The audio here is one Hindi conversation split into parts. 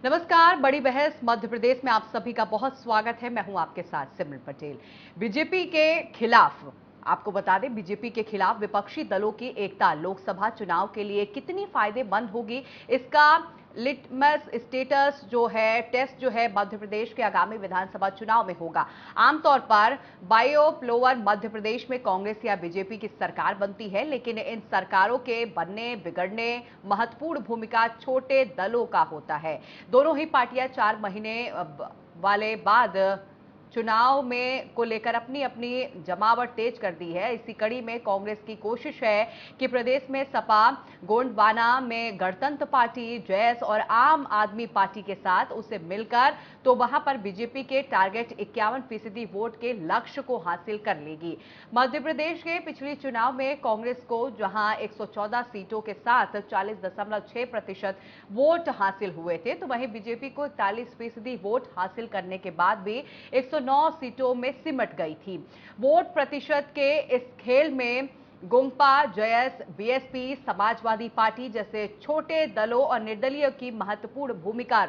नमस्कार। बड़ी बहस मध्य प्रदेश में आप सभी का बहुत स्वागत है। मैं हूं आपके साथ सिमरन पटेल। बीजेपी के खिलाफ आपको बता दें, बीजेपी के खिलाफ विपक्षी दलों की एकता लोकसभा चुनाव के लिए कितनी फायदेमंद होगी, इसका लिटमस स्टेटस जो है, टेस्ट जो है, मध्य प्रदेश के आगामी विधानसभा चुनाव में होगा। आमतौर पर बायोप्लोवर मध्य प्रदेश में कांग्रेस या बीजेपी की सरकार बनती है, लेकिन इन सरकारों के बनने बिगड़ने महत्वपूर्ण भूमिका छोटे दलों का होता है। दोनों ही पार्टियां 4 महीने वाले बाद चुनाव में को लेकर अपनी अपनी जमावट तेज कर दी है। इसी कड़ी में कांग्रेस की कोशिश है कि प्रदेश में सपा, गोंडवाना में गणतंत्र पार्टी, जैस और आम आदमी पार्टी के साथ उसे मिलकर तो वहां पर बीजेपी के टारगेट 51% वोट के लक्ष्य को हासिल कर लेगी। मध्य प्रदेश के पिछले चुनाव में कांग्रेस को जहां 114 सीटों के साथ 40.6% वोट हासिल हुए थे, तो वहीं बीजेपी को 41% वोट हासिल करने के बाद भी 109 सीटों में सिमट गई थी। वोट प्रतिशत के इस खेल में गोंगपा, जयस, बीएसपी, समाजवादी पार्टी जैसे छोटे दलों और निर्दलीय की महत्वपूर्ण भूमिका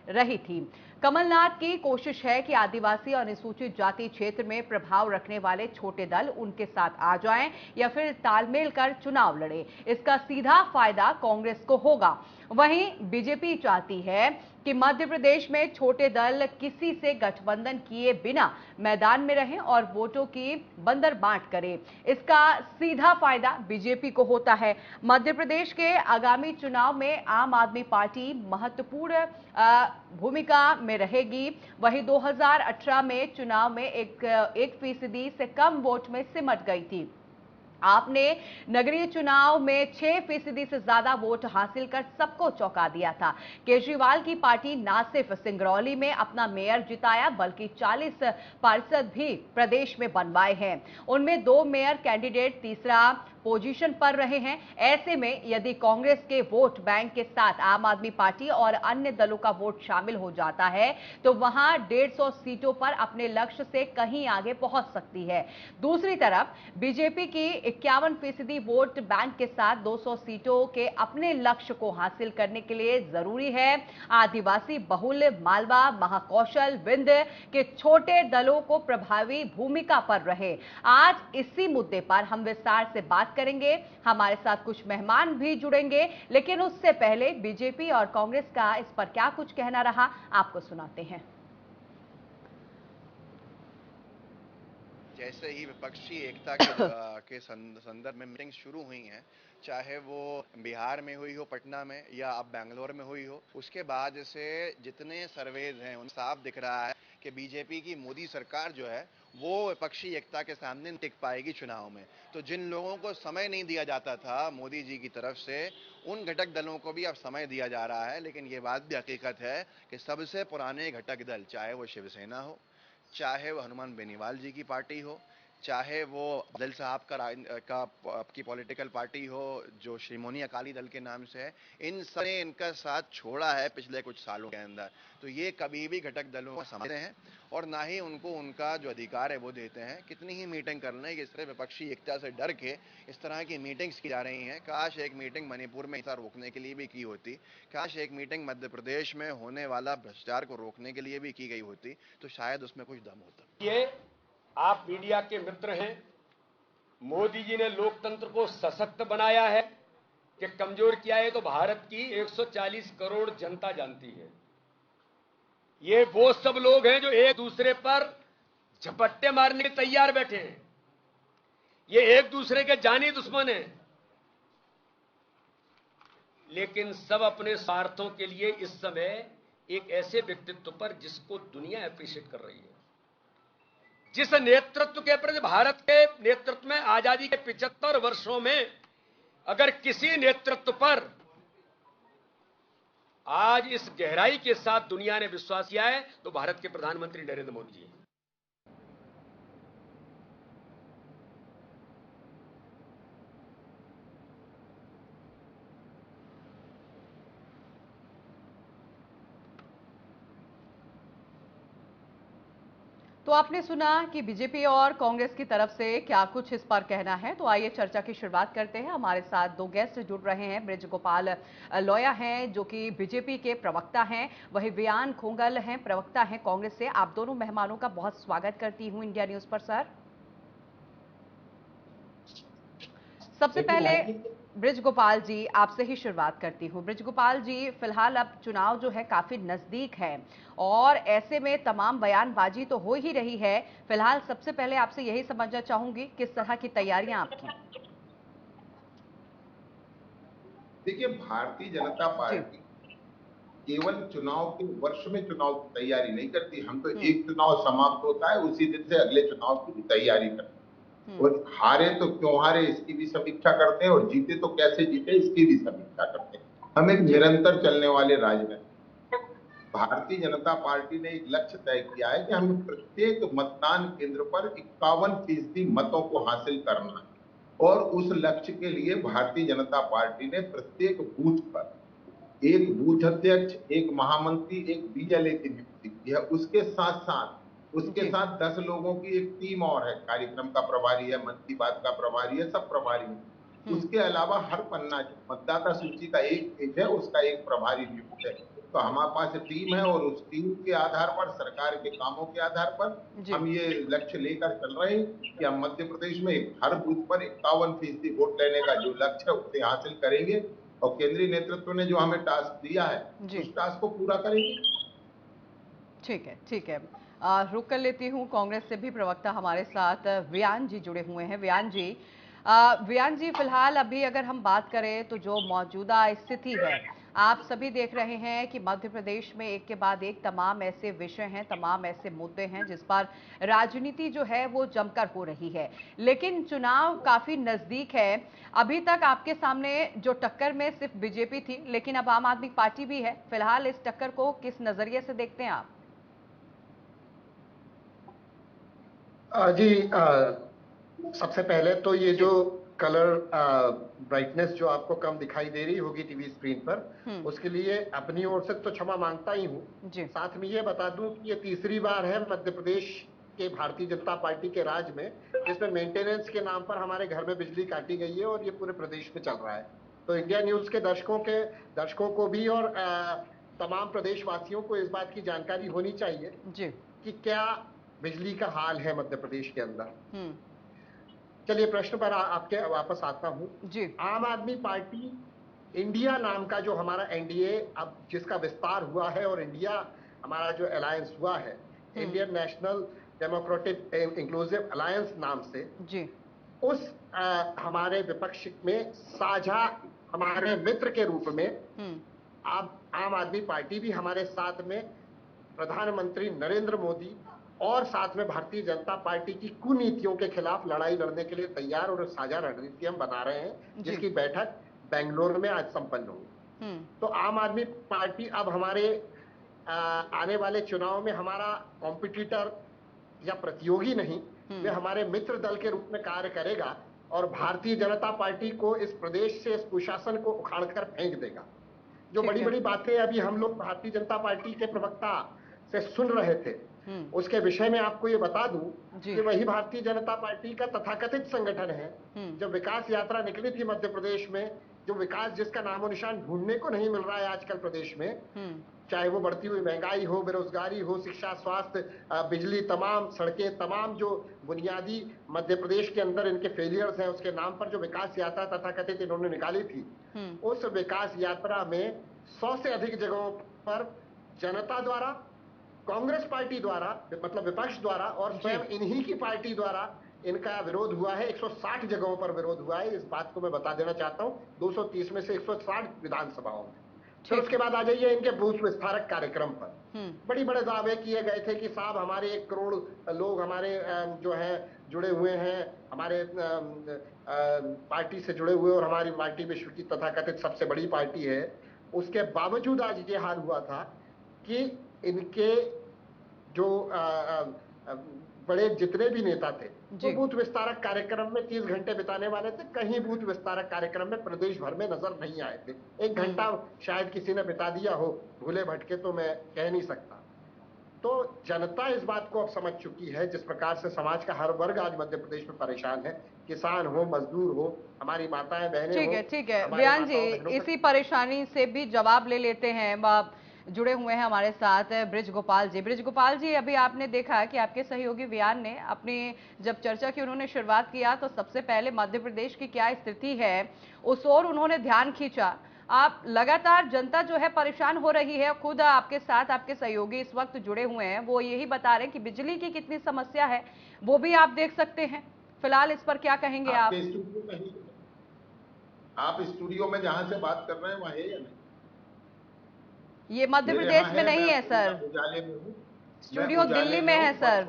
रही थी। कमलनाथ की कोशिश है कि आदिवासी और अनुसूचित जाति क्षेत्र में प्रभाव रखने वाले छोटे दल उनके साथ आ जाएं या फिर तालमेल कर चुनाव लड़े। इसका सीधा फायदा कांग्रेस को होगा। वहीं बीजेपी चाहती है कि मध्य प्रदेश में छोटे दल किसी से गठबंधन किए बिना मैदान में रहें और वोटों की बंदरबांट करें। इसका सीधा फायदा बीजेपी को होता है। मध्य प्रदेश के आगामी चुनाव में आम आदमी पार्टी महत्वपूर्ण भूमिका में रहेगी। वहीं 2018 में चुनाव में 1% से कम वोट में सिमट गई थी। आपने नगरीय चुनाव में 6% से ज्यादा वोट हासिल कर सबको चौंका दिया था। केजरीवाल की पार्टी न सिर्फ सिंगरौली में अपना मेयर जिताया, बल्कि 40 पार्षद भी प्रदेश में बनवाए हैं। उनमें 2 मेयर कैंडिडेट तीसरा पोजीशन पर रहे हैं। ऐसे में यदि कांग्रेस के वोट बैंक के साथ आम आदमी पार्टी और अन्य दलों का वोट शामिल हो जाता है, तो वहां 150 सीटों पर अपने लक्ष्य से कहीं आगे पहुंच सकती है। दूसरी तरफ बीजेपी की 51% वोट बैंक के साथ 200 सीटों के अपने लक्ष्य को हासिल करने के लिए जरूरी है आदिवासी बहुल मालवा, महाकौशल, विंध्य के छोटे दलों को प्रभावी भूमिका पर रहे। आज इसी मुद्दे पर हम विस्तार से बात करेंगे। हमारे साथ कुछ मेहमान भी जुड़ेंगे, लेकिन उससे पहले बीजेपी और कांग्रेस का इस पर क्या कुछ कहना रहा, आपको सुनाते हैं। जैसे ही विपक्षी एकता के संदर्भ में मीटिंग शुरू हुई हैं, चाहे वो बिहार में हुई हो, पटना में, या अब बैंगलोर में हुई हो, उसके बाद से जितने सर्वेज हैं उन साफ दिख रहा है कि बीजेपी की मोदी सरकार जो है वो विपक्षी एकता के सामने नहीं टिक पाएगी चुनाव में। तो जिन लोगों को समय नहीं दिया जाता था मोदी जी की तरफ से, उन घटक दलों को भी अब समय दिया जा रहा है। लेकिन ये बात भी हकीकत है कि सबसे पुराने घटक दल, चाहे वो शिवसेना हो, चाहे वो हनुमान बेनीवाल जी की पार्टी हो, चाहे वो बादल साहब की पॉलिटिकल पार्टी हो जो शिरोमणि अकाली दल के नाम से है, इन सब ने इनका साथ छोड़ा है पिछले कुछ सालों के अंदर। तो ये कभी भी घटक दलों को समझते हैं और ना ही उनको उनका जो अधिकार है वो देते हैं। कितनी ही मीटिंग कर लें, इस तरह विपक्षी एकता से डर के इस तरह की मीटिंग्स की जा रही हैं। काश एक मीटिंग मणिपुर में ऐसा रोकने के लिए भी की होती, काश एक मीटिंग मध्य प्रदेश में होने वाला भ्रष्टाचार को रोकने के लिए भी की गई होती, तो शायद उसमें कुछ दम होता। ये आप मीडिया के मित्र हैं। मोदी जी ने लोकतंत्र को सशक्त बनाया है कि कमजोर किया है, तो भारत की 140 करोड़ जनता जानती है। ये वो सब लोग हैं जो एक दूसरे पर झपट्टे मारने के तैयार बैठे हैं। ये एक दूसरे के जानी दुश्मन हैं, लेकिन सब अपने स्वार्थों के लिए इस समय एक ऐसे व्यक्तित्व पर जिसको दुनिया अप्रिशिएट कर रही है, जिस नेतृत्व के प्रति भारत के नेतृत्व में आजादी के 75 वर्षों में अगर किसी नेतृत्व पर आज इस गहराई के साथ दुनिया ने विश्वास किया है, तो भारत के प्रधानमंत्री नरेंद्र मोदी जी हैं। तो तो आपने सुना कि बीजेपी और कांग्रेस की तरफ से क्या कुछ इस पर कहना है, तो आइए चर्चा की शुरुआत करते हैं। हमारे साथ दो गेस्ट जुड़ रहे हैं। बृज गोपाल लोया हैं जो कि बीजेपी के प्रवक्ता हैं, वहीं वियान खोंगल हैं, प्रवक्ता हैं कांग्रेस से। आप दोनों मेहमानों का बहुत स्वागत करती हूं इंडिया न्यूज पर। सर, सबसे पहले बृज गोपाल जी आपसे ही शुरुआत करती हूँ। बृज गोपाल जी, फिलहाल अब चुनाव जो है काफी नजदीक है और ऐसे में तमाम बयानबाजी तो हो ही रही है। फिलहाल सबसे पहले आपसे यही समझना चाहूंगी किस तरह की तैयारियां आपकी। देखिए, भारतीय जनता जी। पार्टी केवल चुनाव के वर्ष में चुनाव की तैयारी नहीं करती। हम तो हम्म। एक चुनाव समाप्त होता है उसी दिन से अगले चुनाव की भी तैयारी करते हैं, हम्म। और हारे तो क्यों हारे इसकी भी समीक्षा करते हैं, और जीते तो कैसे जीते इसकी भी समीक्षा करते हैं। हम एक जी। निरंतर चलने वाले राजनीति। भारतीय जनता पार्टी ने एक लक्ष्य तय किया है कि हमें प्रत्येक मतदान केंद्र पर 51% मतों को हासिल करना है, और उस लक्ष्य के लिए भारतीय जनता पार्टी ने प्रत्येक बूथ पर एक बूथ अध्यक्ष, एक महामंत्री, एक बीएलए की नियुक्ति की है। उसके जी। साथ 10 लोगों की एक टीम और है। कार्यक्रम का प्रभारी है, मन की बात का प्रभारी है, सब प्रभारी है। हम्म। उसके अलावा हर पन्ना जो मतदाता सूची का एक पेज है उसका एक प्रभारी नियुक्त है। तो हमारे पास टीम है, और उस टीम के आधार पर, सरकार के कामों के आधार पर जी। हम ये लक्ष्य लेकर चल रहे हैं कि हम मध्य प्रदेश में हर बूथ पर 51% वोट लेने का जो लक्ष्य है उसे हासिल करेंगे, और केंद्रीय नेतृत्व ने जो हमें टास्क दिया है जी। उस टास्क को पूरा करेंगे। ठीक है, ठीक है। रुक कर लेती हूँ। कांग्रेस से भी प्रवक्ता हमारे साथ वियान जी जुड़े हुए हैं। वियान जी, फिलहाल अभी अगर हम बात करें तो जो मौजूदा स्थिति है, आप सभी देख रहे हैं कि मध्य प्रदेश में एक के बाद एक तमाम ऐसे विषय हैं, तमाम ऐसे मुद्दे हैं जिस पर राजनीति जो है वो जमकर हो रही है, लेकिन चुनाव काफी नजदीक है। अभी तक आपके सामने जो टक्कर में सिर्फ बीजेपी थी, लेकिन अब आम आदमी पार्टी भी है। फिलहाल इस टक्कर को किस नजरिए से देखते हैं आप? जी, सबसे पहले तो ये जी। जो कलर ब्राइटनेस जो आपको कम दिखाई दे रही होगी टीवी स्क्रीन पर, उसके लिए अपनी ओर से तो क्षमा मांगता ही हूँ। जी। साथ में ये बता दूं कि ये तीसरी बार है मध्य प्रदेश के भारतीय जनता पार्टी के राज में जिसमें मेंटेनेंस के नाम पर हमारे घर में बिजली काटी गई है, और ये पूरे प्रदेश में चल रहा है। तो इंडिया न्यूज के दर्शकों को भी और तमाम प्रदेशवासियों को इस बात की जानकारी होनी चाहिए जी। कि क्या बिजली का हाल है मध्य प्रदेश के अंदर। हम्म। चलिए, प्रश्न पर आपके वापस आता हूं। जी। आम आदमी पार्टी इंडिया नाम का जो हमारा एनडीए अब जिसका विस्तार हुआ है, और इंडिया हमारा जो अलायंस हुआ है, Indian national democratic inclusive alliance नाम से, जी। उस हमारे विपक्ष में साझा हमारे मित्र के रूप में अब आम आदमी पार्टी भी हमारे साथ में प्रधानमंत्री नरेंद्र मोदी और साथ में भारतीय जनता पार्टी की कुनीतियों के खिलाफ लड़ाई लड़ने के लिए तैयार, और साझा रणनीति हम बना रहे हैं, जिसकी बैठक बेंगलोर में आज संपन्न हुई। तो आम आदमी पार्टी अब हमारे आने वाले चुनाव में हमारा कॉम्पिटिटर या प्रतियोगी नहीं, वे हमारे मित्र दल के रूप में कार्य करेगा, और भारतीय जनता पार्टी को इस प्रदेश से, इस कुशासन को उखाड़कर फेंक देगा। जो बड़ी बड़ी बातें अभी हम लोग भारतीय जनता पार्टी के प्रवक्ता से सुन रहे थे, उसके विषय में आपको ये बता दूं कि वही भारतीय जनता पार्टी का तथाकथित संगठन है। जब विकास यात्रा निकली थी मध्य प्रदेश में, जो विकास जिसका नामो निशान ढूंढने को नहीं मिल रहा है आजकल प्रदेश में, चाहे वो बढ़ती हुई महंगाई हो, बेरोजगारी हो, शिक्षा, स्वास्थ्य, बिजली, तमाम सड़कें, तमाम जो बुनियादी मध्य प्रदेश के अंदर इनके फेलियर्स हैं, उसके नाम पर जो विकास यात्रा तथाकथित इन्होंने निकाली थी, उस विकास यात्रा में 100 से अधिक जगहों पर जनता द्वारा, कांग्रेस पार्टी द्वारा, मतलब विपक्ष द्वारा, और स्वयं इन्हीं की पार्टी द्वारा इनका विरोध हुआ है। 160 जगहों पर विरोध हुआ है। इस बात को मैं बता देना चाहता हूं, 230 में से 160 विधानसभाओं में। फिर उसके बाद आ जाइए इनके बूथ विस्तारक कार्यक्रम पर। बड़ी बड़े दावे किए गए थे कि साहब हमारे 1 करोड़ लोग हमारे जो है जुड़े हुए हैं, हमारे पार्टी से जुड़े हुए, और हमारी पार्टी विश्व की तथाकथित सबसे बड़ी पार्टी है। उसके बावजूद आज ये हाल हुआ था कि इनके जो बड़े जितने भी नेता थे, वो बूथ विस्तारक कार्यक्रम में 30 घंटे बिताने वाले थे, कहीं बूथ विस्तारक कार्यक्रम में प्रदेश भर में नजर नहीं आए थे। 1 घंटा शायद किसी ने बिता दिया हो, भूले भटके, तो मैं कह नहीं सकता। तो जनता इस बात को अब समझ चुकी है, जिस प्रकार से समाज का हर वर्ग आज मध्य प्रदेश में परेशान है, किसान हो, मजदूर हो, हमारी माताएं बहनें हो। ठीक है हमारे रियान जी, माताओं बहनों का इसी परेशानी से भी जवाब ले लेते हैं। आप जुड़े हुए हैं हमारे साथ ब्रिज गोपाल जी। ब्रिज गोपाल जी, अभी आपने देखा कि आपके सहयोगी वियान ने अपनी जब चर्चा की उन्होंने शुरुआत किया तो सबसे पहले मध्य प्रदेश की क्या स्थिति है उस ओर उन्होंने ध्यान खींचा। आप लगातार जनता जो है परेशान हो रही है, खुद आपके साथ आपके सहयोगी इस वक्त जुड़े हुए हैं, वो यही बता रहे हैं कि बिजली की कितनी समस्या है वो भी आप देख सकते हैं। फिलहाल इस पर क्या कहेंगे आप? आप स्टूडियो में जहां से बात कर रहे हैं वहां है या नहीं? ये मध्य प्रदेश में नहीं है सर, उजाले में हूँ। स्टूडियो दिल्ली में है सर।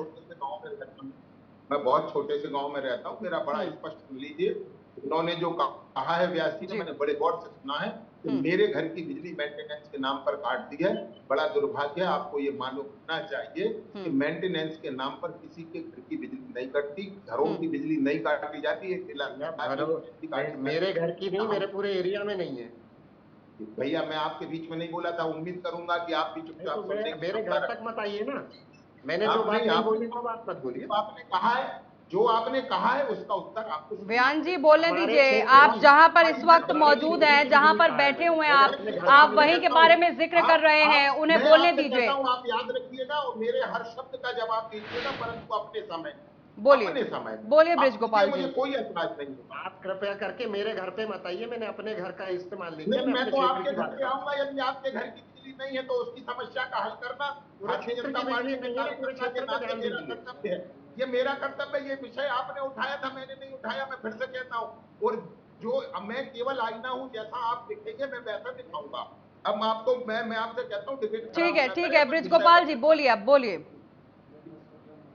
मैं बहुत छोटे से गांव में रहता हूँ, मेरा बड़ा स्पष्ट सुन लीजिए। उन्होंने जो कहा है व्यास जी ने, मैंने बड़े गौर से सुना है कि मेरे घर की बिजली मेंटेनेंस के नाम पर काट दी है। बड़ा दुर्भाग्य है, आपको ये मालूम होना चाहिए कि मेंटेनेंस के नाम पर किसी के घर की बिजली नहीं कटती, घरों की बिजली नहीं काटी जाती है। मेरे घर की नहीं, मेरे पूरे एरिया में नहीं है भैया। मैं आपके बीच में नहीं बोला था, उम्मीद करूंगा कि आप भी चुपचाप मेरे घर तक मत आइए ना। मैंने जो बात नहीं बोली वो बात मत बोलिए। आपने कहा है, जो आपने कहा है उसका उत्तर आपको व्यान जी बोलने दीजिए। आप जहां पर इस वक्त मौजूद हैं, जहां पर बैठे हुए हैं आप वहीं के बारे में जिक्र कर रहे हैं, उन्हें बोलने दीजिए। आप याद रखिएगा और मेरे हर शब्द का जवाब दीजिएगा, परंतु अपने समय बोलिए। बोलिए ब्रिज गोपाल जी। मुझे कोई एतराज नहीं है। आप कृपया करके मेरे घर पे मत आइए, मैंने अपने घर का इस्तेमाल नहीं किया। मैं तो आपके घर पे आऊंगा, यदि आपके घर की बिजली नहीं है तो उसकी समस्या का हल करना भारतीय जनता पार्टी के कार्यकर्ता के नाते मेरा कर्तव्य है। ये मेरा कर्तव्य है। ये विषय आपने उठाया था, मैंने नहीं उठाया। मैं फिर से कहता हूँ, और जो मैं केवल आईना हूँ, जैसा आप दिखेंगे मैं वैसा दिखाऊंगा। अब आप तो मैं आपसे कहता हूँ डिबेट। ठीक है ब्रिज गोपाल जी, बोलिए, अब बोलिए।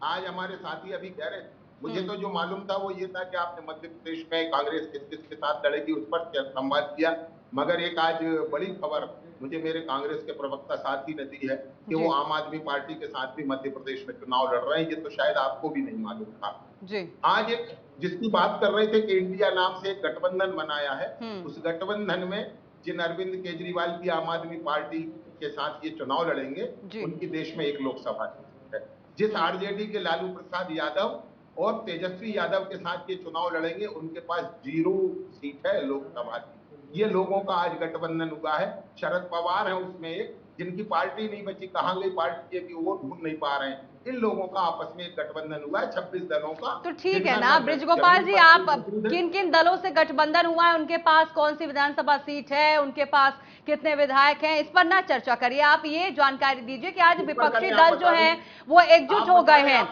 आज हमारे साथी अभी कह रहे, मुझे तो जो मालूम था वो ये था कि आपने मध्य प्रदेश में कांग्रेस किस किस के साथ लड़ेगी उस पर संवाद किया, मगर एक आज बड़ी खबर मुझे मेरे कांग्रेस के प्रवक्ता साथी ने दी है कि वो आम आदमी पार्टी के साथ भी मध्य प्रदेश में चुनाव लड़ रहे हैं। ये तो शायद आपको भी नहीं मालूम था जी। आज एक जिसकी बात कर रहे थे कि इंडिया नाम से एक गठबंधन बनाया है, उस गठबंधन में जिन अरविंद केजरीवाल की आम आदमी पार्टी के साथ ये चुनाव लड़ेंगे, उनकी देश में एक लोकसभा है। जिस आरजेडी के लालू प्रसाद यादव और तेजस्वी यादव के साथ ये चुनाव लड़ेंगे, उनके पास 0 सीट है लोकसभा की। ये लोगों का आज गठबंधन हुआ है। शरद पवार है उसमें एक, जिनकी पार्टी नहीं बची, कहां गई पार्टी की, वो ढूंढ नहीं पा रहे हैं। इन लोगों का आपस में एक गठबंधन हुआ है 26 दलों का। तो ठीक है ना ब्रिज गोपाल जी, आप किन किन दलों से गठबंधन हुआ है, उनके पास कौन सी विधानसभा सीट है, उनके पास कितने विधायक हैं, इस पर ना चर्चा करिए। आप ये जानकारी दीजिए कि आज विपक्षी दल जो हैं वो एकजुट हो गए हैं।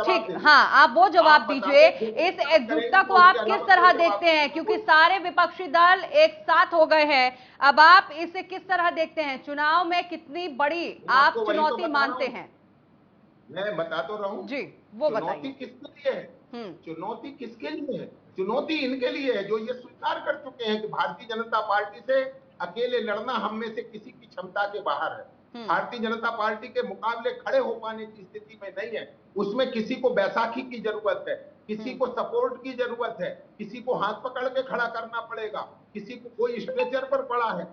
ठीक, हाँ, आप वो जवाब दीजिए। इस एकजुटता को आप किस तरह देखते हैं, क्योंकि सारे विपक्षी दल एक साथ हो गए हैं। अब आप इसे किस तरह देखते हैं? चुनाव में कितनी बड़ी आप चुनौती मानते हैं? मैं बता तो रहा हूं जी, वो चुनौती किसके लिए है? चुनौती किसके लिए है? चुनौती इनके लिए है जो ये स्वीकार कर चुके हैं कि भारतीय जनता पार्टी से अकेले लड़ना हम में से किसी की क्षमता के बाहर है। भारतीय जनता पार्टी के मुकाबले खड़े हो पाने की स्थिति में नहीं है। उसमें किसी को बैसाखी की जरूरत है, किसी को सपोर्ट की जरूरत है, किसी को हाथ पकड़ के खड़ा करना पड़ेगा, किसी को कोई स्ट्रेचर पर पड़ा है।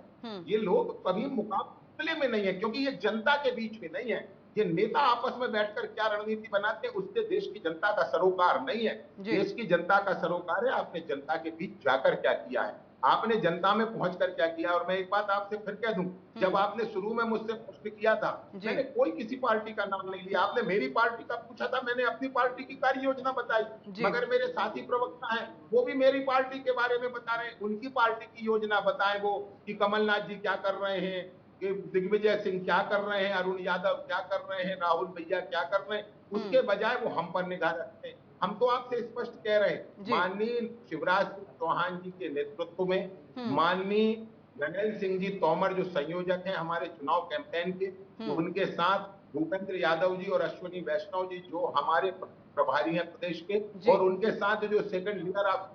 ये लोग कभी मुकाबले में नहीं है, क्योंकि ये जनता के बीच में नहीं है। ये नेता आपस में बैठकर क्या रणनीति बनाते हैं, उससे देश की जनता का सरोकार नहीं है। देश की जनता का सरोकार है आपने जनता के बीच जाकर क्या किया है, आपने जनता में पहुंचकर क्या किया। और मैं एक बात आपसे फिर कह दूं, जब आपने शुरू में मुझसे प्रश्न किया था, मैंने कोई किसी पार्टी का नाम नहीं लिया। आपने मेरी पार्टी का पूछा था, मैंने अपनी पार्टी की कार्य योजना बताई। मगर मेरे साथी प्रवक्ता हैं, वो भी मेरी पार्टी के बारे में बता रहे हैं, उनकी पार्टी की योजना बताएं वो कि कमलनाथ जी क्या कर रहे हैं, दिग्विजय सिंह क्या कर रहे हैं, अरुण यादव क्या कर रहे हैं, राहुल भैया क्या कर रहे हैं। उसके बजाय वो हम पर निगाह रखते हैं। हम तो आपसे स्पष्ट कह रहे हैं, माननीय शिवराज सिंह चौहान जी के नेतृत्व में, माननीय नरेंद्र सिंह जी तोमर जो संयोजक हैं हमारे चुनाव कैंपेन के, उनके साथ भूपेंद्र यादव जी और अश्विनी वैष्णव जी जो हमारे प्रभारी हैं प्रदेश के, और उनके साथ जो second leader of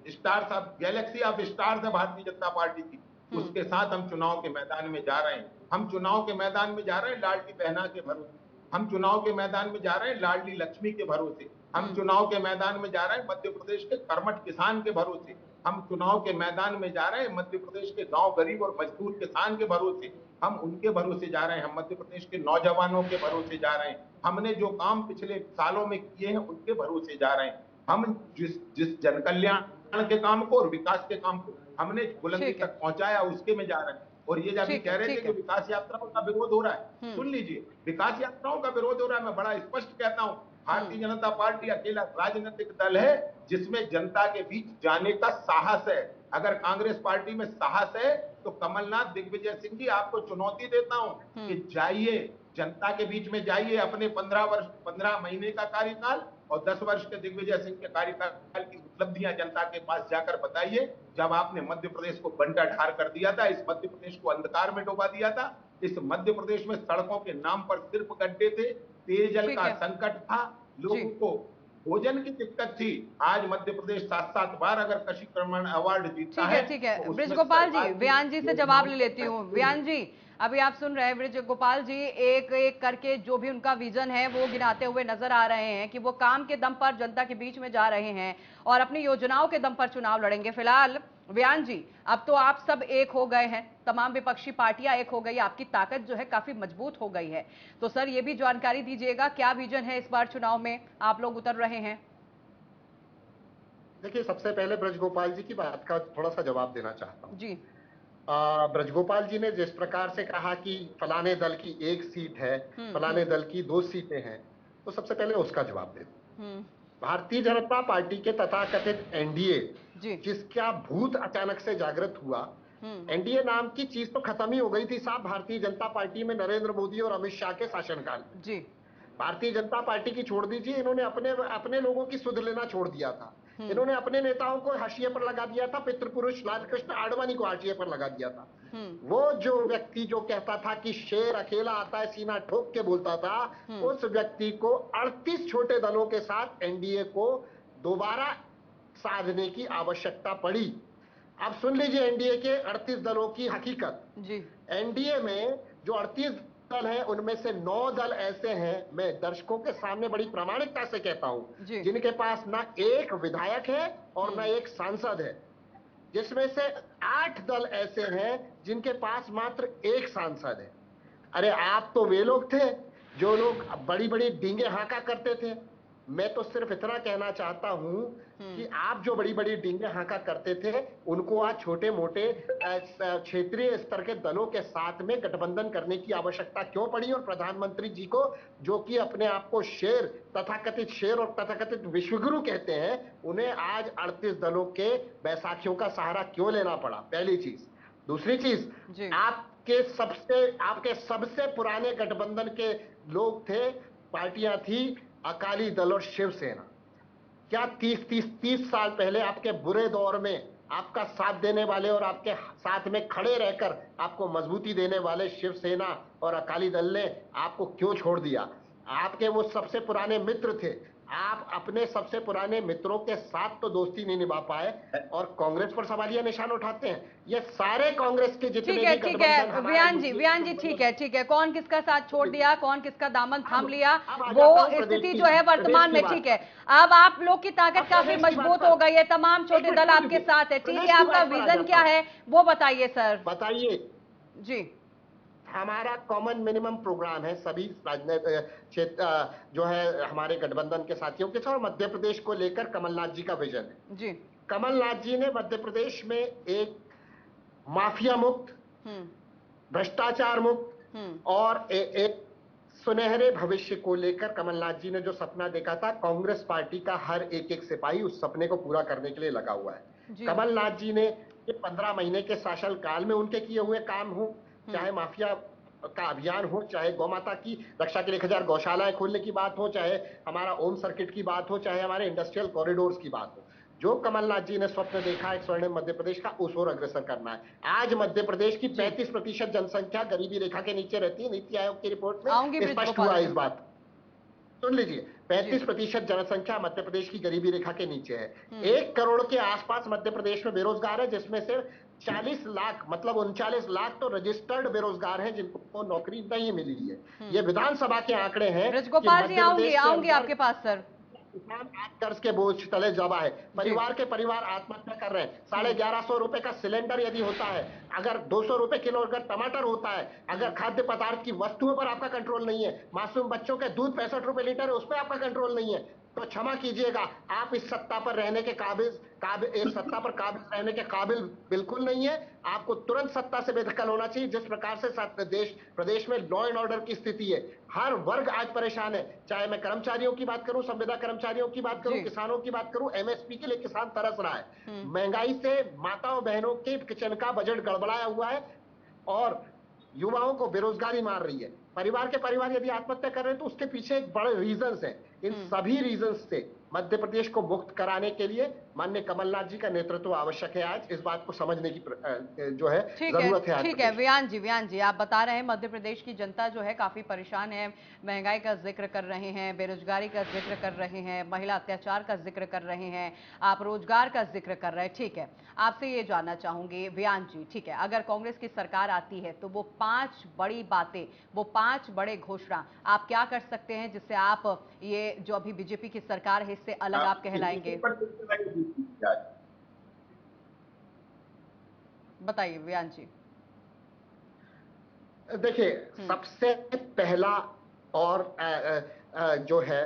stars of Galaxy of stars है भारतीय जनता पार्टी की, उसके साथ हम चुनाव के मैदान में जा रहे हैं। हम चुनाव के मैदान में जा रहे हैं लाडली बहना के भरोसे, हम चुनाव के मैदान में जा रहे हैं लाडली लक्ष्मी के भरोसे, हम चुनाव के मैदान में जा रहे हैं मध्य प्रदेश के कर्मठ किसान के भरोसे, हम चुनाव के मैदान में जा रहे हैं मध्य प्रदेश के गांव गरीब और मजदूर किसान के भरोसे। हम उनके भरोसे जा रहे हैं, हम मध्य प्रदेश के नौजवानों के भरोसे जा रहे हैं, हमने जो काम पिछले सालों में किए हैं उनके भरोसे जा रहे हैं। हम जिस जन कल्याण के काम को और विकास के काम को हमने बुलंदी तक पहुंचाया, उसके में जा रहे हैं। और ये जब कह रहे थे कि विकास यात्राओं का विरोध हो रहा है, सुन लीजिए, विकास यात्राओं का विरोध हो रहा है, मैं बड़ा स्पष्ट कहता हूं, भारतीय जनता पार्टी अकेला राजनीतिक दल है जिसमें जनता के बीच जाने का साहस है। अगर कांग्रेस पार्टी में साहस है तो कमलनाथ, दिग्विजय सिंह जी, आपको चुनौती देता हूं कि जाइए, जनता के बीच में जाइए, अपने 15 महीने का कार्यकाल और 10 वर्ष के दिग्विजय सिंह के कार्यकाल की उपलब्धियां जनता के पास जाकर बताइए। जब आपने मध्य प्रदेश को बंटाढार कर दिया था, इस मध्य प्रदेश को अंधकार में डुबा दिया था, इस मध्य प्रदेश में सड़कों के नाम पर सिर्फ गड्ढे थे, पेयजल का संकट था, लोगों को भोजन की दिक्कत थी। आज मध्य प्रदेश 7-7 बार अगर कृषि कर्मण अवार्ड जीतता है। ठीक है, ब्रिजगोपाल जी, व्यान जी से जवाब ले लेती हूँ। व्यान जी, अभी आप सुन रहे हैं ब्रिजगोपाल जी एक एक करके जो भी उनका विजन है वो गिनाते हुए नजर आ रहे हैं कि वो काम के दम पर जनता के बीच में जा रहे हैं और अपनी योजनाओं के दम पर चुनाव लड़ेंगे। फिलहाल व्यान जी, अब तो आप सब एक हो गए हैं, तमाम विपक्षी पार्टियां एक हो गई, आपकी ताकत जो है काफी मजबूत हो गई है, तो सर ये भी जानकारी दीजिएगा, क्या विजन है इस बार चुनाव में आप लोग उतर रहे हैं? देखिए, सबसे पहले ब्रजगोपाल जी की बात का थोड़ा सा जवाब देना चाहता हूं जी। ब्रजगोपाल जी ने जिस प्रकार से कहा कि फलाने दल की 1 सीट है, फलाने दल की 2 सीटें हैं, तो सबसे पहले उसका जवाब दे दूं। भारतीय जनता पार्टी के तथाकथित एनडीए, जिसका भूत अचानक से जागृत हुआ, एनडीए नाम की चीज तो खत्म ही हो गई थी साहब भारतीय जनता पार्टी में नरेंद्र मोदी और अमित शाह के शासनकाल में। जी, भारतीय जनता पार्टी की छोड़ दीजिए, इन्होंने अपने लोगों की सुध लेना छोड़ दिया था। इन्होंने अपने नेताओं को हाशिए पर लगा दिया था, पितृपुरुष लालकृष्ण आडवाणी को हाशिए पर लगा दिया था। वो जो व्यक्ति जो कहता था कि शेर अकेला आता है सीना ठोक के बोलता था, उस व्यक्ति को 38 छोटे दलों के साथ एनडीए को दोबारा साधने की आवश्यकता पड़ी। अब सुन लीजिए एनडीए के 38 दलों की हकीकत। जी, एनडीए में जो 38 दल हैं उनमें से 9 दल ऐसे हैं, मैं दर्शकों के सामने बड़ी प्रामाणिकता से कहता हूं, जिनके पास ना एक विधायक है और ना एक सांसद है, जिसमें से 8 दल ऐसे हैं जिनके पास मात्र एक सांसद है। अरे आप तो वे लोग थे जो लोग बड़ी बड़ी डींगे हाँका करते थे। मैं तो सिर्फ इतना कहना चाहता हूं कि आप जो बड़ी बड़ी डींगे हाँका करते थे, उनको आज छोटे मोटे क्षेत्रीय स्तर के दलों के साथ में गठबंधन करने की आवश्यकता क्यों पड़ी? और प्रधानमंत्री जी को, जो कि अपने आप को शेर, तथाकथित शेर और तथाकथित विश्वगुरु कहते हैं, उन्हें आज 38 दलों के बैसाखियों का सहारा क्यों लेना पड़ा? पहली चीज। दूसरी चीज, आपके सबसे पुराने गठबंधन के लोग थे, पार्टियां थी अकाली दल और शिवसेना। क्या 30 साल पहले आपके बुरे दौर में आपका साथ देने वाले और आपके साथ में खड़े रहकर आपको मजबूती देने वाले शिवसेना और अकाली दल ने आपको क्यों छोड़ दिया? आपके वो सबसे पुराने मित्र थे, आप अपने सबसे पुराने मित्रों के साथ तो दोस्ती नहीं निभा पाए और कांग्रेस पर सवालिया निशान उठाते हैं। ये सारे कांग्रेस के जितने भी ठीक है व्यान जी, ठीक है, कौन किसका साथ छोड़ दिया, कौन किसका दामन थाम लिया, वो स्थिति जो है वर्तमान में, ठीक है। अब आप लोग की ताकत काफी मजबूत हो गई है, तमाम छोटे दल आपके साथ है, ठीक है। आपका विजन क्या है वो बताइए सर। बताइए जी। हमारा कॉमन मिनिमम प्रोग्राम है सभी क्षेत्र जो है हमारे गठबंधन के साथियों के साथ, मध्य प्रदेश को लेकर कमलनाथ जी का विजन है। जी, कमलनाथ जी ने मध्य प्रदेश में एक माफिया मुक्त, भ्रष्टाचार मुक्त और एक सुनहरे भविष्य को लेकर कमलनाथ जी ने जो सपना देखा था, कांग्रेस पार्टी का हर एक सिपाही उस सपने को पूरा करने के लिए लगा हुआ है। कमलनाथ जी ने ये 15 महीने के शासन काल में उनके किए हुए काम हो, चाहे माफिया का अभियान हो, चाहे गौ माता की रक्षा के लिए 1000 गौशालाएं खोलने की बात हो, चाहे हमारा ओम सर्किट की बात हो, चाहे हमारे इंडस्ट्रियल कॉरिडोर्स की बात हो, जो कमलनाथ जी ने स्वप्न देखा एक स्वर्णिम मध्य प्रदेश का, उस ओर अग्रसर करना है। आज मध्य प्रदेश की 35% जनसंख्या गरीबी रेखा के नीचे रहती है। नीति आयोग की रिपोर्ट में स्पष्ट हुआ इस बात, सुन लीजिए, 35% जनसंख्या मध्य प्रदेश की गरीबी रेखा के नीचे है। 1 करोड़ के आसपास मध्य प्रदेश में बेरोजगार है, जिसमें से 40 लाख मतलब 39 लाख तो रजिस्टर्ड बेरोजगार हैं जिनको नौकरी नहीं मिली है। ये विधानसभा के आंकड़े हैं। ब्रजगोपाल जी, आऊंगी आपके पास सर। किसान आज कर्ज के बोझ तले दबा है, परिवार आत्महत्या कर रहे हैं। 1150 रुपए का सिलेंडर यदि होता है, अगर 200 रुपए किलो अगर टमाटर होता है, अगर खाद्य पदार्थ की वस्तुओं पर आपका कंट्रोल नहीं है, मासूम बच्चों के दूध 65 रुपए लीटर है, उस पर आपका कंट्रोल नहीं है, तो क्षमा कीजिएगा, आप इस सत्ता पर रहने के इस सत्ता पर काबिज रहने के काबिल बिल्कुल नहीं है। आपको तुरंत सत्ता से बेदखल होना चाहिए। जिस प्रकार से प्रदेश में लॉ एंड ऑर्डर की स्थिति है, हर वर्ग आज परेशान है, चाहे मैं कर्मचारियों की बात करूं, संविदा कर्मचारियों की बात करूं, किसानों की बात करूं, एमएसपी के लिए किसान तरस रहा है। महंगाई से माताओं बहनों के किचन का बजट गड़बड़ाया हुआ है और युवाओं को बेरोजगारी मार रही है। परिवार यदि आत्महत्या कर रहे हैं तो उसके पीछे एक बड़े रीजंस हैं। इन सभी रीजंस से मध्य प्रदेश को मुक्त कराने के लिए माननीय कमलनाथ जी का नेतृत्व आवश्यक है। आज इस बात को समझने की जो है जरूरत है। ठीक है वियान जी आप बता रहे हैं मध्य प्रदेश की जनता जो है काफी परेशान है, महंगाई का जिक्र कर रहे हैं, बेरोजगारी का जिक्र कर रहे हैं, महिला अत्याचार का जिक्र कर रहे हैं, आप रोजगार का जिक्र कर रहे हैं। ठीक है, आपसे ये जानना चाहूंगी वियान जी, ठीक है, अगर कांग्रेस की सरकार आती है तो वो 5 बड़ी बातें, वो 5 बड़े घोषणा आप क्या कर सकते हैं जिससे आप ये जो अभी बीजेपी की सरकार है इससे अलग आप कहलाएंगे? बताइए वियान जी। देखिए, सबसे पहला और जो है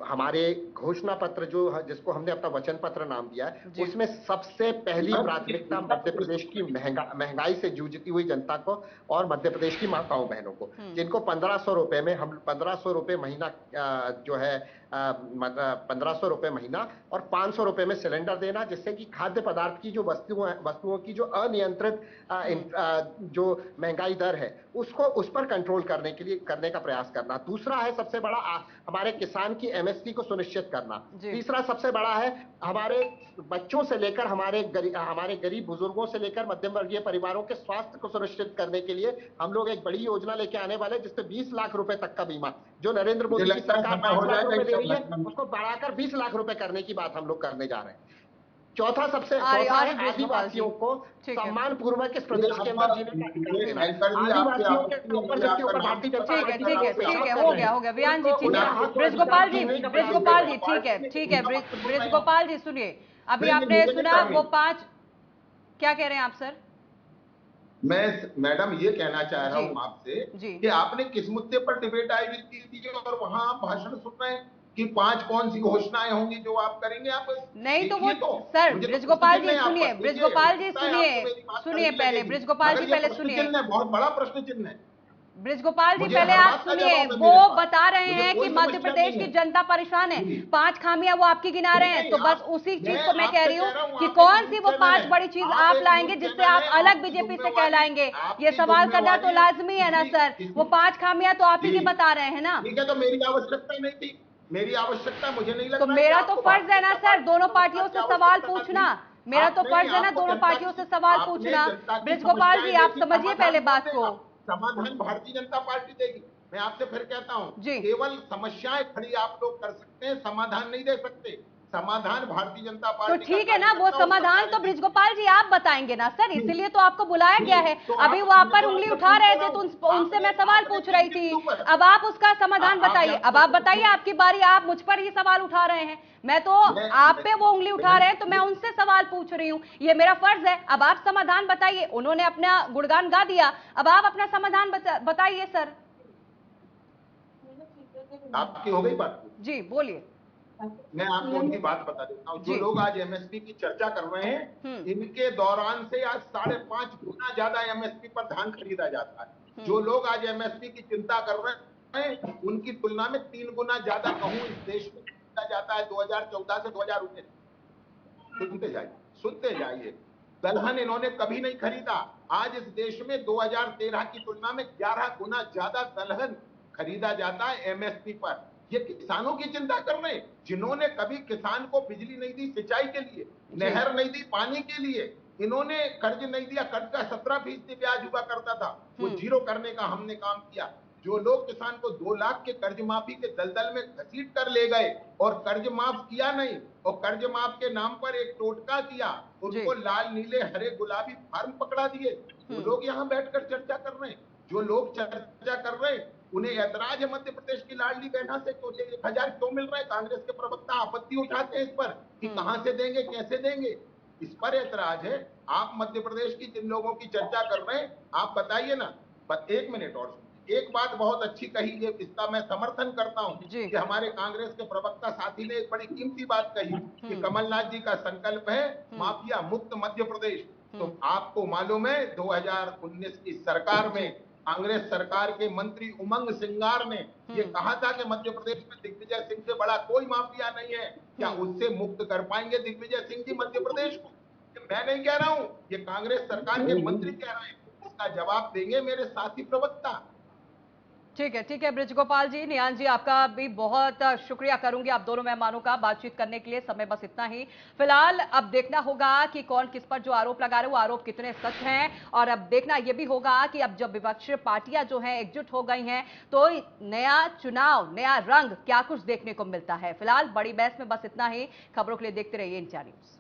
हमारे घोषणा पत्र जिसको हमने अपना वचन पत्र नाम दिया है, उसमें सबसे पहली प्राथमिकता मध्य प्रदेश की महंगाई से जूझती हुई जनता को और मध्य प्रदेश की माताओं बहनों को, जिनको 1500 रुपए में हम 1500 रुपए महीना जो है 1500 रुपए महीना और 500 रुपए में सिलेंडर देना, जिससे कि खाद्य पदार्थ की जो वस्तुओं की जो अनियंत्रित जो महंगाई दर है उस पर कंट्रोल करने का प्रयास करना। दूसरा है सबसे बड़ा हमारे किसान की एमएसपी को सुनिश्चित करना। तीसरा सबसे बड़ा है हमारे बच्चों से लेकर हमारे गरीब बुजुर्गों से लेकर मध्यम वर्गीय परिवारों के स्वास्थ्य को सुनिश्चित करने के लिए हम लोग एक बड़ी योजना लेके आने वाले, जिससे 20 लाख रुपए तक का बीमा, जो नरेंद्र मोदी की सरकार 5 लाख रुपए दे रही है, उसको बढ़ाकर 20 लाख रुपए करने की बात हम लोग करने जा रहे हैं। चौथा है आदिवासियों को सम्मान पूर्वक इस प्रदेश के अंदर जीने का अधिकार, आदिवासियों के ऊपर जिसके ऊपर भारतीय जनता पार्टी ठीक है, हो गया वियान जी, ठीक है। ब्रजगोपाल जी ठीक है ब्रजगोपाल जी सुनिए, अभी आपने सुना वो 5, क्या कह रहे हैं आप सर? मैं मैडम ये कहना चाह रहा हूँ आपसे कि आपने किस मुद्दे पर डिबेट आयोजित की थी और वहां आप भाषण सुन रहे हैं कि 5 कौन सी घोषणाएं होंगी जो आप करेंगे? आप नहीं तो वो सर ब्रजगोपाल जी सुनिए, सुनिए पहले ब्रजगोपाल जी पहले सुनिए, बहुत बड़ा प्रश्न चिन्ह है। ब्रजगोपाल जी पहले आप सुनिए, वो बता रहे हैं कि मध्य प्रदेश की जनता परेशान है, 5 खामियां वो आपकी गिना रहे हैं, तो बस उसी चीज को मैं कह रही हूँ कि कौन सी वो 5 बड़ी चीज आप लाएंगे जिससे आप अलग बीजेपी से कहलाएंगे। ये सवाल करना तो लाजमी है ना सर, वो 5 खामियां तो आप ही की बता रहे हैं ना। ठीक है, तो मेरी आवश्यकता नहीं थी, मेरी आवश्यकता मुझे नहीं लगता। तो मेरा तो फर्ज है ना सर दोनों पार्टियों से सवाल पूछना, मेरा तो फर्ज है ना दोनों पार्टियों से सवाल पूछना। ब्रजगोपाल जी आप समझिए पहले बात को, समाधान भारतीय जनता पार्टी देगी। मैं आपसे फिर कहता हूं, केवल समस्याएं खड़ी आप लोग कर सकते हैं, समाधान नहीं दे सकते। समाधान भारतीय जनता पार्टी। तो ठीक है ना, वो समाधान तो ब्रजगोपाल जी आप बताएंगे ना सर, इसीलिए तो आपको बुलाया गया है। अभी वो आप पर उंगली उठा रहे थे तो उनसे मैं सवाल पूछ रही थी, अब आप उसका समाधान बताइए। अब आप बताइए, आपकी बारी, आप मुझ पर ही सवाल उठा रहे हैं, मैं तो आप पे वो उंगली उठा रहे हैं तो मैं उनसे सवाल पूछ रही हूँ, ये मेरा फर्ज है। अब आप समाधान बताइए, उन्होंने अपना गुणगान गा दिया, अब आप अपना समाधान बताइए सर। आपकी हो गई बात? जी बोलिए। मैं आपको उनकी बात बता देता हूँ। जो लोग आज एमएसपी की चर्चा कर रहे हैं, इनके दौरान से आज 5.5 गुना ज्यादा एमएसपी पर धान खरीदा जाता है। जो लोग आज एमएसपी की चिंता कर रहे हैं, उनकी तुलना में 3 गुना ज्यादा गेहूं इस देश में खरीदा जाता है 2014 से 2019। सुनते जाइए। दलहन इन्होंने कभी नहीं खरीदा। आज इस देश में 2013 की तुलना में 11 गुना ज्यादा दलहन खरीदा जाता है एमएसपी पर। ये किसानों की चिंता कर रहे हैं, जिन्होंने कभी किसान को बिजली नहीं दी सिंचाई के लिए, नहर नहीं दी पानी के लिए, इन्होंने कर्ज नहीं दिया, कर्ज का 17% ब्याज हुआ करता था, वो 0 करने का हमने काम किया। जो लोग किसान को 2 लाख के कर्ज माफी के दलदल में घसीट कर ले गए और कर्ज माफ किया नहीं, और कर्ज माफ के नाम पर एक टोटका किया, उनको लाल नीले हरे गुलाबी फार्म पकड़ा दिए, वो लोग यहाँ बैठकर चर्चा कर रहे हैं। जो लोग चर्चा कर रहे हैं उन्हें ऐतराज है मध्य प्रदेश की लाडली बहना से क्यों 1,000 क्यों मिल रहा है? कांग्रेस के प्रवक्ता आपत्ति उठाते हैं इस पर कि कहां से देंगे, कैसे देंगे, इस पर ऐतराज है। आप मध्य प्रदेश की जिन लोगों की चर्चा कर रहे हैं, आप बताइए ना। बस एक मिनट और, एक बात बहुत अच्छी कही, ये इसका मैं समर्थन करता हूं कि हमारे कांग्रेस के प्रवक्ता साथी ने एक बड़ी कीमती बात कही कि कमलनाथ जी का संकल्प है माफिया मुक्त मध्य प्रदेश। तो आपको मालूम है 2019 की सरकार में कांग्रेस सरकार के मंत्री उमंग सिंगार ने ये कहा था कि मध्य प्रदेश में दिग्विजय सिंह से बड़ा कोई माफिया नहीं है, क्या उससे मुक्त कर पाएंगे दिग्विजय सिंह जी मध्य प्रदेश को? मैं नहीं कह रहा हूं, ये कांग्रेस सरकार के मंत्री कह रहे हैं। इसका जवाब देंगे मेरे साथी प्रवक्ता। ठीक है ब्रिजगोपाल जी, नियान जी, आपका भी बहुत शुक्रिया करूंगी आप दोनों मेहमानों का बातचीत करने के लिए। समय बस इतना ही। फिलहाल अब देखना होगा कि कौन किस पर जो आरोप लगा रहे हैं वो आरोप कितने सच हैं, और अब देखना यह भी होगा कि अब जब विपक्षी पार्टियां जो हैं एकजुट हो गई हैं तो नया चुनाव, नया रंग क्या कुछ देखने को मिलता है। फिलहाल बड़ी बहस में बस इतना ही। खबरों के लिए देखते रहिए इंडिया न्यूज।